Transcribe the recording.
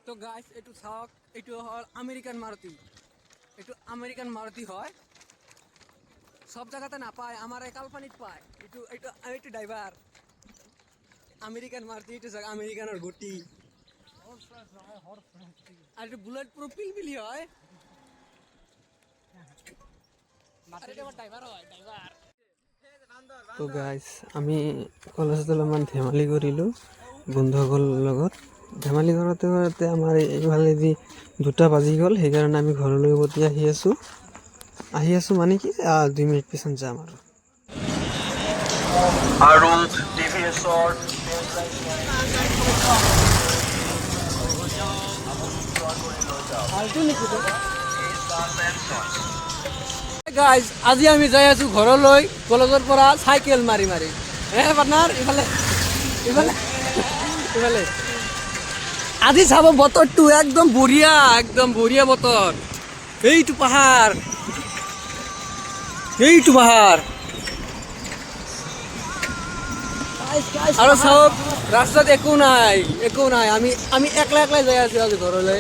তো গাইস এইটো চাওক, এইটো হ'ল আমেৰিকান মাৰুতি। এইটো আমেৰিকান মাৰুতি হয়, সব জায়গাতে নাপায়, আমাৰ এই কালপানীত পায়। এইটো এইটো এইটো ড্ৰাইভাৰ আমেৰিকান মাৰুতি। এইটো চাওক আমেৰিকানৰ গুটি, আৰু এইটো বুলেট প্ৰুফ পিলপিলি হয়। তো গাইজ আমি কলেজত অলপমান ধেমালি কৰিলোঁ বন্ধুসকলৰ লগত। ধেমালি কৰোঁতে কৰোঁতে আমাৰ এইফালেদি 2টা বাজি গ'ল, সেইকাৰণে আমি ঘৰলৈ উভতি আহি আছোঁ মানে কি 2 মিনিট পিছত যাম আৰু টিভিএছৰ গাইজ আজি আমি যাই আছোঁ ঘৰলৈ কলেজৰ পৰা চাইকেল মাৰি মাৰি। পাৰ্টনাৰ ইফালে ইফালে ইফালে আজি চাব বতৰটো একদম বঢ়িয়া বতৰ। এইটো পাহাৰ আৰু চাওক ৰাস্তাত একো নাই। আমি একলা যাই আছোঁ আজি ঘৰলৈ।